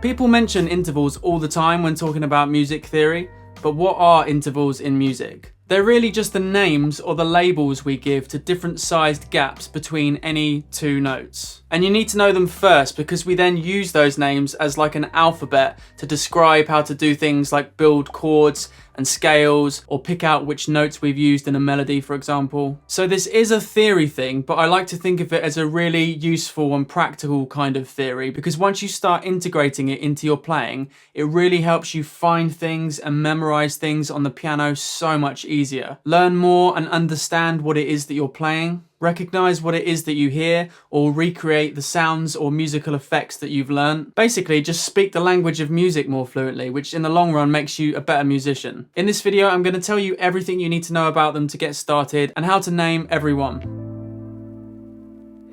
People mention intervals all the time when talking about music theory, but what are intervals in music? They're really just the names or the labels we give to different sized gaps between any two notes. And you need to know them first because we then use those names as like an alphabet to describe how to do things like build chords and scales or pick out which notes we've used in a melody, for example. So this is a theory thing, but I like to think of it as a really useful and practical kind of theory because once you start integrating it into your playing, it really helps you find things and memorize things on the piano so much easier. Learn more and understand what it is that you're playing. Recognize what it is that you hear or recreate the sounds or musical effects that you've learned. Basically, just speak the language of music more fluently, which in the long run makes you a better musician. In this video, I'm going to tell you everything you need to know about them to get started and how to name every one.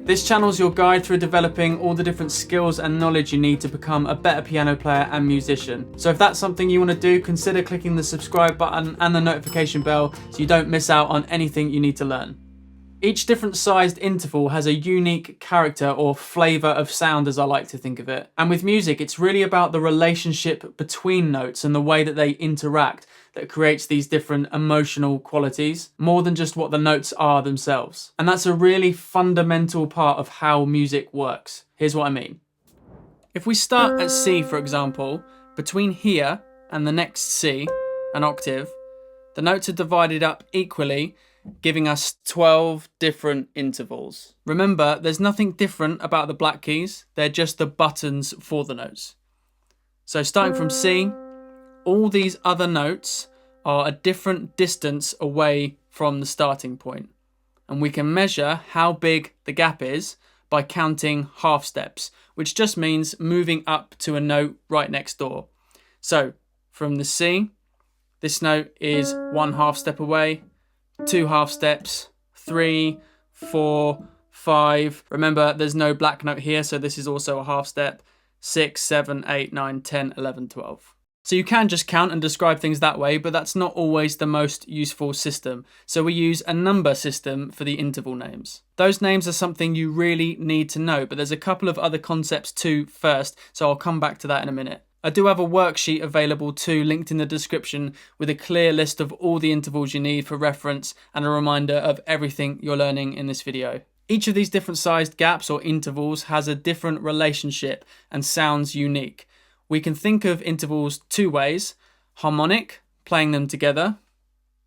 This channel is your guide through developing all the different skills and knowledge you need to become a better piano player and musician. So if that's something you want to do, consider clicking the subscribe button and the notification bell so you don't miss out on anything you need to learn. Each different sized interval has a unique character or flavour of sound, as I like to think of it. And with music, it's really about the relationship between notes and the way that they interact that creates these different emotional qualities, more than just what the notes are themselves. And that's a really fundamental part of how music works. Here's what I mean. If we start at C, for example, between here and the next C, an octave, the notes are divided up equally, giving us 12 different intervals. Remember, there's nothing different about the black keys, they're just the buttons for the notes. So starting from C, all these other notes are a different distance away from the starting point. And we can measure how big the gap is by counting half steps, which just means moving up to a note right next door. So from the C, this note is 1 half step away, 2 half steps, 3, 4, 5. Remember, there's no black note here, so this is also a half step. 6, 7, 8, 9, 10, 11, 12. So you can just count and describe things that way, but that's not always the most useful system. So we use a number system for the interval names. Those names are something you really need to know, but there's a couple of other concepts too first, so I'll come back to that in a minute. I do have a worksheet available too, linked in the description, with a clear list of all the intervals you need for reference and a reminder of everything you're learning in this video. Each of these different sized gaps or intervals has a different relationship and sounds unique. We can think of intervals two ways: harmonic, playing them together,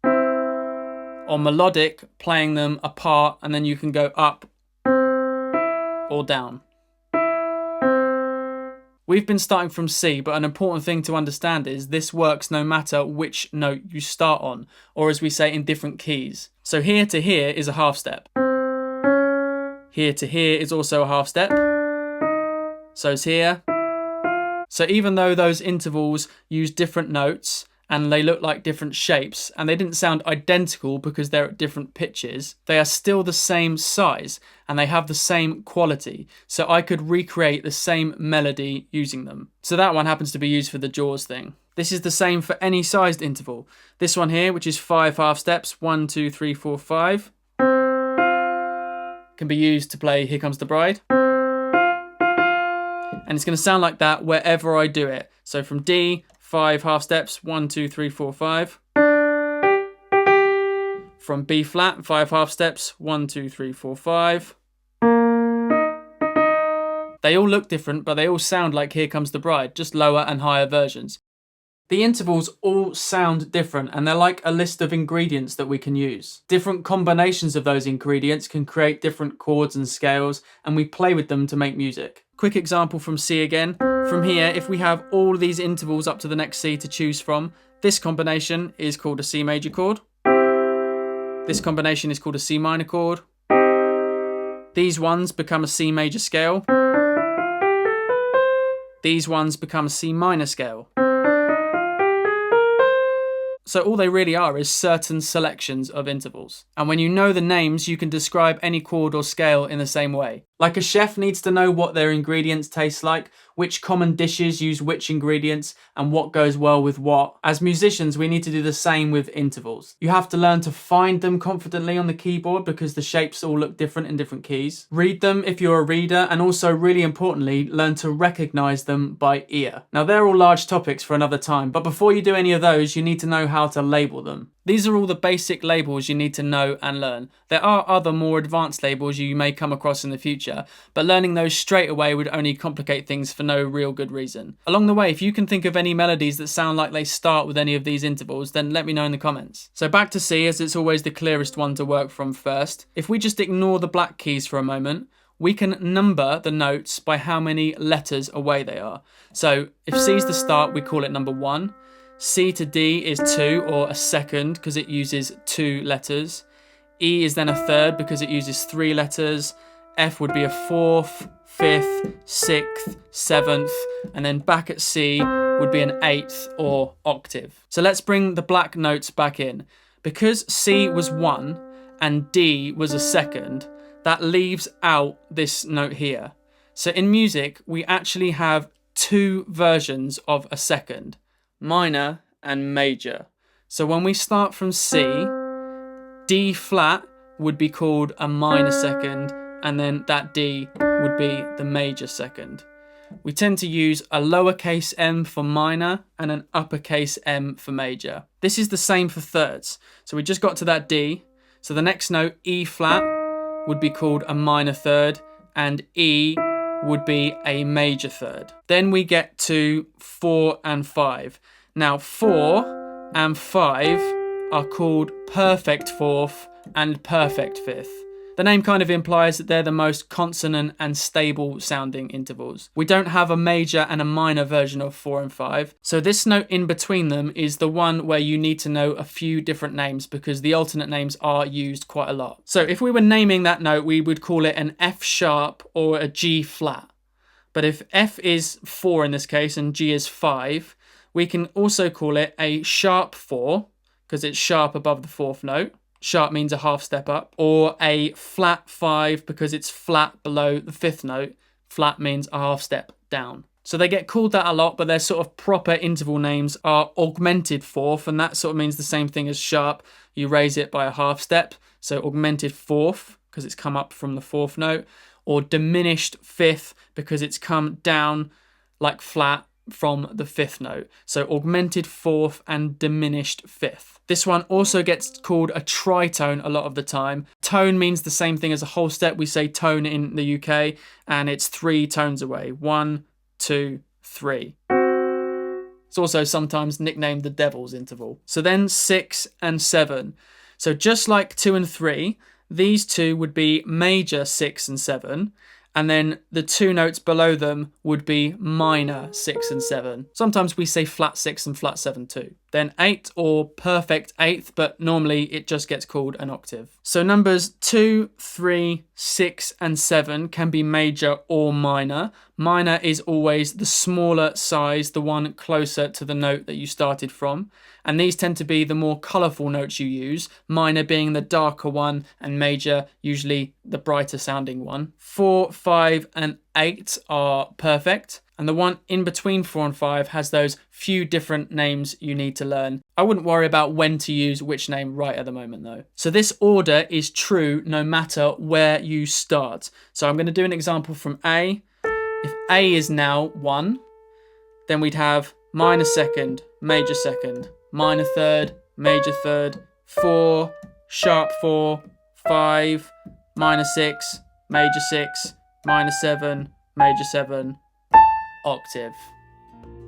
or melodic, playing them apart, and then you can go up or down. We've been starting from C, but an important thing to understand is this works no matter which note you start on, or as we say, in different keys. So here to here is a half step. Here to here is also a half step. So's here. So even though those intervals use different notes and they look like different shapes and they didn't sound identical because they're at different pitches, they are still the same size and they have the same quality. So I could recreate the same melody using them. So that one happens to be used for the Jaws thing. This is the same for any sized interval. This one here, which is 5 half steps, 1, 2, 3, 4, 5, can be used to play Here Comes the Bride. And it's going to sound like that wherever I do it. So from D, 5 half steps, 1, 2, 3, 4, 5. From B flat, 5 half steps, 1, 2, 3, 4, 5. They all look different, but they all sound like Here Comes the Bride, just lower and higher versions. The intervals all sound different, and they're like a list of ingredients that we can use. Different combinations of those ingredients can create different chords and scales, and we play with them to make music. Quick example from C again. From here, if we have all these intervals up to the next C to choose from, this combination is called a C major chord. This combination is called a C minor chord. These ones become a C major scale. These ones become a C minor scale. So all they really are is certain selections of intervals. And when you know the names, you can describe any chord or scale in the same way. Like a chef needs to know what their ingredients taste like, which common dishes use which ingredients, and what goes well with what. As musicians, we need to do the same with intervals. You have to learn to find them confidently on the keyboard because the shapes all look different in different keys. Read them if you're a reader, and also really importantly, learn to recognize them by ear. Now they're all large topics for another time, but before you do any of those, you need to know how to label them. These are all the basic labels you need to know and learn. There are other more advanced labels you may come across in the future, but learning those straight away would only complicate things for no real good reason. Along the way, if you can think of any melodies that sound like they start with any of these intervals, then let me know in the comments. So back to C, as it's always the clearest one to work from first. If we just ignore the black keys for a moment, we can number the notes by how many letters away they are. So if C is the start, we call it number 1. C to D is 2, or a second, because it uses 2 letters. E is then a third because it uses 3 letters. F would be a 4th, 5th, 6th, 7th, and then back at C would be an 8th or octave. So let's bring the black notes back in. Because C was 1 and D was a second, that leaves out this note here. So in music, we actually have 2 versions of a second: minor and major. So when we start from C, D flat would be called a minor second, and then that D would be the major second. We tend to use a lowercase m for minor and an uppercase M for major. This is the same for thirds. So we just got to that D. So the next note, E flat, would be called a minor third, and E would be a major third. Then we get to 4 and 5. Now 4 and 5 are called perfect fourth and perfect fifth. The name kind of implies that they're the most consonant and stable sounding intervals. We don't have a major and a minor version of 4 and 5. So this note in between them is the one where you need to know a few different names because the alternate names are used quite a lot. So if we were naming that note, we would call it an F sharp or a G flat. But if F is 4 in this case and G is 5, we can also call it a sharp 4 because it's sharp above the 4th note. Sharp means a half step up. Or a flat 5 because it's flat below the 5th note. Flat means a half step down. So they get called that a lot, but their sort of proper interval names are augmented fourth, and that sort of means the same thing as sharp. You raise it by a half step. So augmented fourth because it's come up from the 4th note. Or diminished 5th because it's come down like flat from the 5th note. So augmented 4th and diminished 5th. This one also gets called a tritone a lot of the time. Tone means the same thing as a whole step. We say tone in the UK, and it's 3 tones away. 1, 2, 3. It's also sometimes nicknamed the devil's interval. So then 6 and 7. So just like 2 and 3, these two would be major 6 and 7. And then the 2 notes below them would be minor 6 and 7. Sometimes we say flat 6 and flat 7 too. Then 8 or perfect 8th, but normally it just gets called an octave. So numbers 2, 3, 6 and 7 can be major or minor. Minor is always the smaller size, the one closer to the note that you started from. And these tend to be the more colourful notes you use, minor being the darker one and major usually the brighter sounding one. 4, 5 and 8 are perfect. And the one in between 4 and 5 has those few different names you need to learn. I wouldn't worry about when to use which name right at the moment though. So this order is true no matter where you start. So I'm going to do an example from A. If A is now 1, then we'd have minor second, major second, minor third, major third, 4, sharp 4, 5, minor 6, major 6, minor 7, major 7, octave.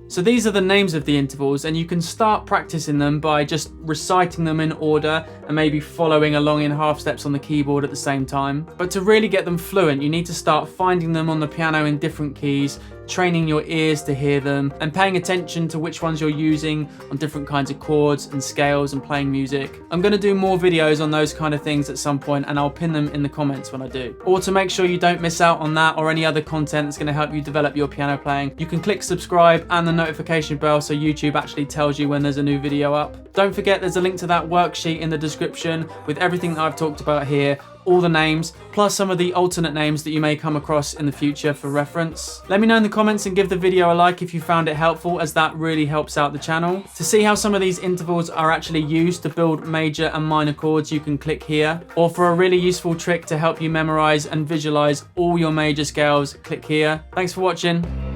So these are the names of the intervals, and you can start practicing them by just reciting them in order and maybe following along in half steps on the keyboard at the same time. But to really get them fluent, you need to start finding them on the piano in different keys, training your ears to hear them, and paying attention to which ones you're using on different kinds of chords and scales and playing music. I'm going to do more videos on those kind of things at some point, and I'll pin them in the comments when I do. Or to make sure you don't miss out on that or any other content that's going to help you develop your piano playing, you can click subscribe and the notification bell so YouTube actually tells you when there's a new video up. Don't forget there's a link to that worksheet in the description with everything that I've talked about here, all the names, plus some of the alternate names that you may come across in the future for reference. Let me know in the comments and give the video a like if you found it helpful, as that really helps out the channel. To see how some of these intervals are actually used to build major and minor chords, you can click here. Or for a really useful trick to help you memorize and visualize all your major scales, click here. Thanks for watching.